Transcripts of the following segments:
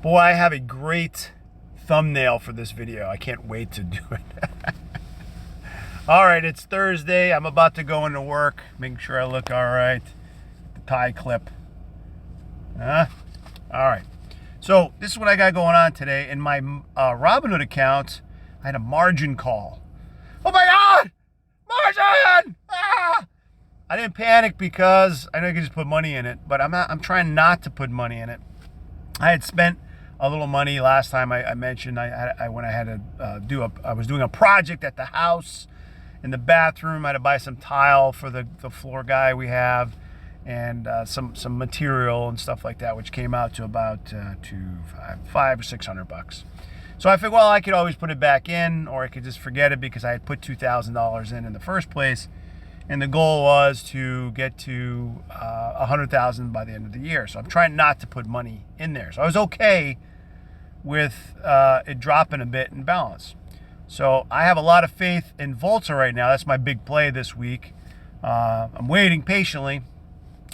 Boy, I have a great thumbnail for this video. I can't wait to do it. All right, it's Thursday. I'm about to go into work. Making sure I look all right. The tie clip. All right. So this is what I got going on today. In my Robinhood account, I had a margin call. Oh my God! Margin! Ah! I didn't panic because I know you can just put money in it, but I'm trying not to put money in it. I had spent a little money last time I mentioned when I had to I was doing a project at the house in the bathroom. I had to buy some tile for the floor guy we have, and some material and stuff like that, which came out to about $500 or $600. So I figured, well, I could always put it back in, or I could just forget it because I had put $2,000 in the first place, and the goal was to get to $100,000 by the end of the year. So I'm trying not to put money in there. So I was okay with it dropping a bit in balance. So I have a lot of faith in Volta right now. That's my big play this week. I'm waiting patiently,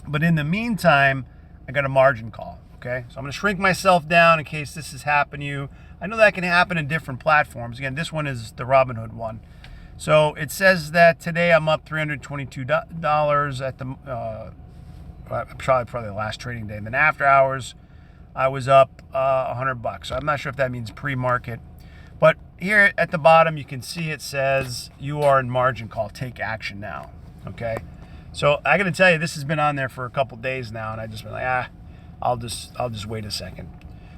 but in the meantime, I got a margin call. Okay, so I'm going to shrink myself down in case this has happened to you. I know that can happen in different platforms. Again, this one is the Robinhood one. So it says that today I'm up $322 at the probably the last trading day. And then after hours, I was up $100. So I'm not sure if that means pre-market. But here at the bottom, you can see it says you are in margin call. Take action now. Okay. So I got to tell you, this has been on there for a couple days now, and I just been like, I'll just wait a second.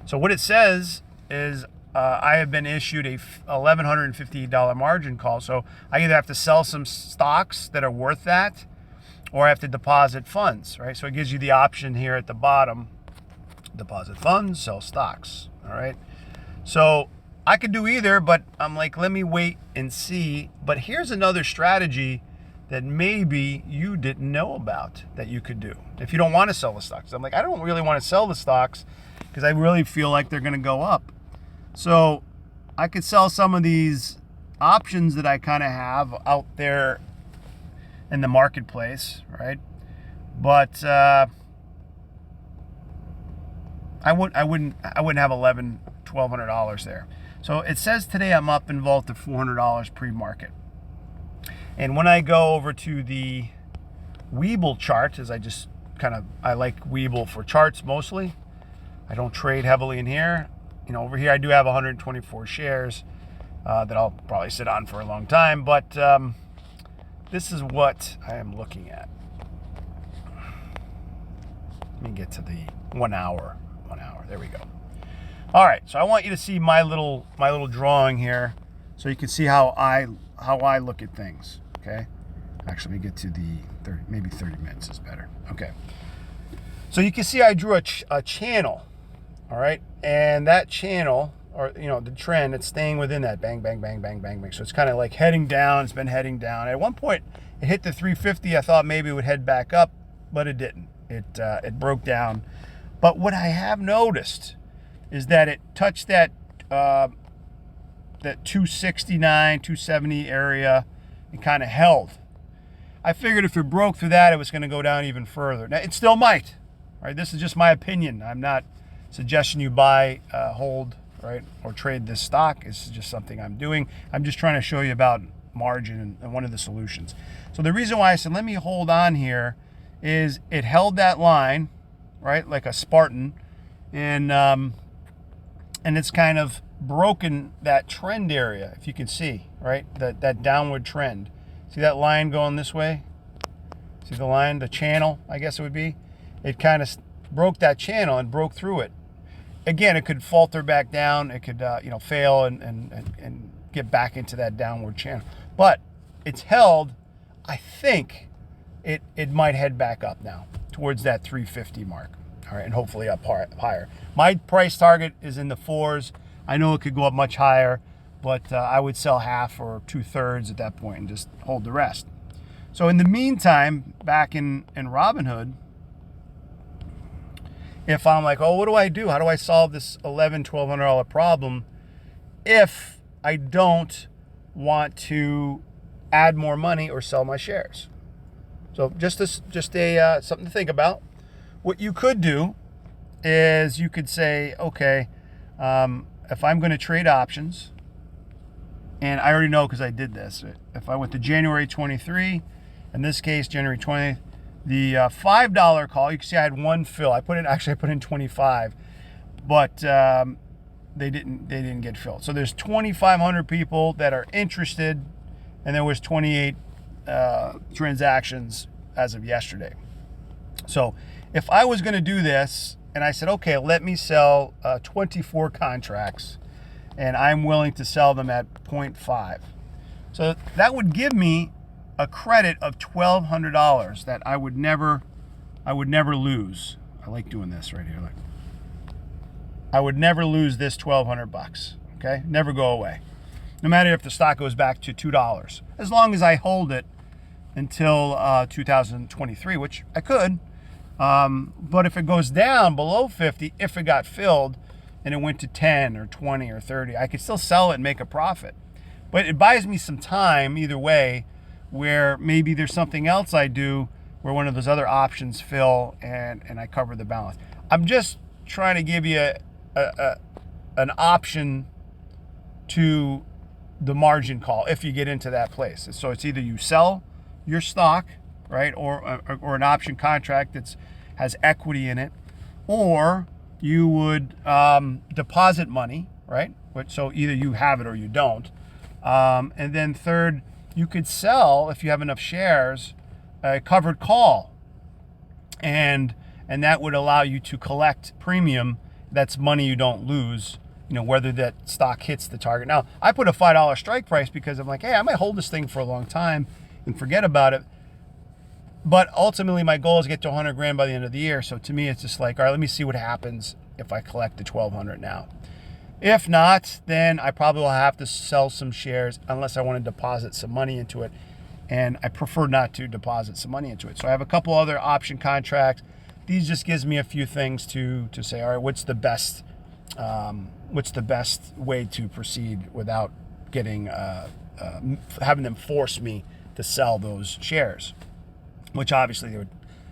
So what it says is I have been issued a $1,150 margin call. So I either have to sell some stocks that are worth that, or I have to deposit funds, right? So it gives you the option here at the bottom: deposit funds, sell stocks. All right. So I could do either, but I'm like, let me wait and see. But here's another strategy that maybe you didn't know about that you could do if you don't want to sell the stocks. I'm like, I don't really want to sell the stocks because I really feel like they're going to go up. So I could sell some of these options that I kind of have out there in the marketplace, right? But I wouldn't have $1,200 there. So it says today I'm up in Vault to $400 pre-market. And when I go over to the Webull chart, as I like Webull for charts mostly. I don't trade heavily in here. You know, over here I do have 124 shares that I'll probably sit on for a long time. But this is what I am looking at. Let me get to the 1 hour. 1 hour. There we go. All right. So I want you to see my little drawing here, so you can see how I look at things. Okay. Actually, let me get to the maybe 30 minutes is better. Okay. So you can see I drew a channel. All right. And that channel, or the trend, it's staying within that bang, bang, bang, bang, bang, bang. So it's kind of like heading down. It's been heading down. At one point, it hit the 350. I thought maybe it would head back up, but it didn't. It broke down. But what I have noticed is that it touched that 269, 270 area and kind of held. I figured if it broke through that, it was going to go down even further. Now, it still might, right? This is just my opinion. I'm not suggesting you buy, hold, right, or trade this stock. It's just something I'm doing. I'm just trying to show you about margin and one of the solutions. So the reason why I said let me hold on here is it held that line, right, like a Spartan, and it's kind of broken that trend area, if you can see, right, that downward trend. See that line going this way? See the line, the channel, I guess it would be? It kind of broke that channel and broke through it. Again, it could falter back down. It could, fail and get back into that downward channel. But it's held. I think it might head back up now towards that 350 mark. All right, and hopefully up higher. My price target is in the 4s. I know it could go up much higher, but I would sell half or 2/3 at that point and just hold the rest. So in the meantime, back in Robinhood, if I'm like, oh, what do I do? How do I solve this $1,200 problem if I don't want to add more money or sell my shares? So just something to think about. What you could do is you could say, okay, if I'm going to trade options, and I already know because I did this, if I went to January 23, in this case January 20th, the $5 call, you can see I had one fill. I put in 25, but they didn't get filled. So there's 2,500 people that are interested, and there was 28 transactions as of yesterday. So if I was going to do this, and I said, okay, let me sell 24 contracts, and I'm willing to sell them at 0.5. So that would give me a credit of $1,200 that I would never lose. I like doing this right here. Look. I would never lose this $1,200. Okay, never go away. No matter if the stock goes back to $2, as long as I hold it until 2023, which I could. But if it goes down below 50, if it got filled and it went to 10 or 20 or 30, I could still sell it and make a profit. But it buys me some time either way, where maybe there's something else I do where one of those other options fill and I cover the balance. I'm just trying to give you an option to the margin call if you get into that place. So it's either you sell your stock, right, or an option contract that has equity in it, or you would deposit money, right? So either you have it or you don't. And then third, you could sell, if you have enough shares, a covered call, and that would allow you to collect premium. That's money you don't lose, whether that stock hits the target. Now, I put a $5 strike price because I'm like, hey, I might hold this thing for a long time and forget about it. But ultimately, my goal is to get to 100 grand by the end of the year. So to me, it's just like, all right, let me see what happens if I collect the 1,200 now. If not, then I probably will have to sell some shares unless I want to deposit some money into it. And I prefer not to deposit some money into it. So I have a couple other option contracts. These just gives me a few things to say, all right, what's the best way to proceed without getting having them force me to sell those shares, which obviously they would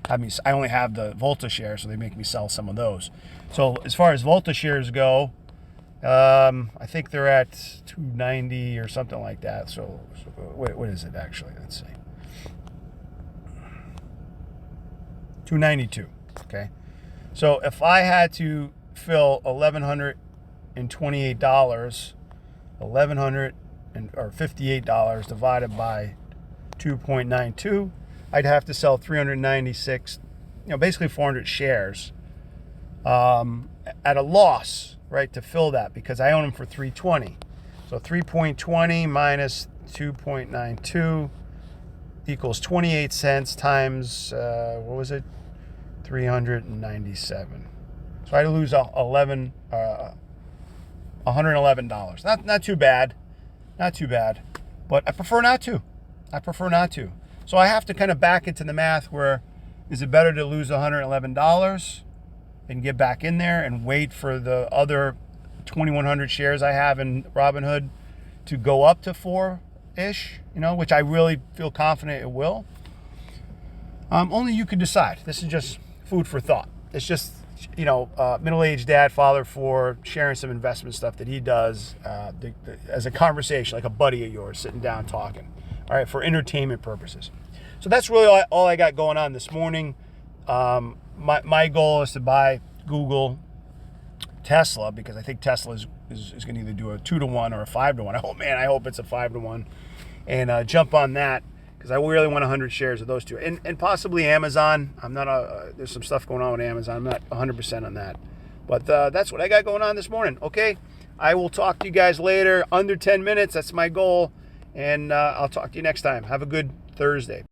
have me. I only have the Volta shares, so they make me sell some of those. So as far as Volta shares go, I think they're at 290 or something like that. So what is it actually? Let's see. 292. Okay. So if I had to fill $1,128, $58 divided by 2.92, I'd have to sell 396, basically 400 shares at a loss, right, to fill that, because I own them for 320. So 3.20 minus 2.92 equals 28 cents times, what was it? 397. So I lose $111. Not too bad. Not too bad. But I prefer not to. So I have to kind of back into the math where, is it better to lose $111 and get back in there and wait for the other 2,100 shares I have in Robinhood to go up to 4-ish, which I really feel confident it will. Only you can decide. This is just food for thought. It's just, middle-aged dad, father for sharing some investment stuff that he does as a conversation, like a buddy of yours sitting down talking, all right, for entertainment purposes. So that's really all I got going on this morning. My goal is to buy Google, Tesla, because I think Tesla is going to either do a 2-to-1 or a 5-to-1. I hope it's a 5-to-1, and jump on that, because I really want 100 shares of those two, and possibly Amazon. I'm not there's some stuff going on with Amazon. I'm not 100% on that, but that's what I got going on this morning. Okay, I will talk to you guys later. Under 10 minutes, that's my goal, and I'll talk to you next time. Have a good Thursday.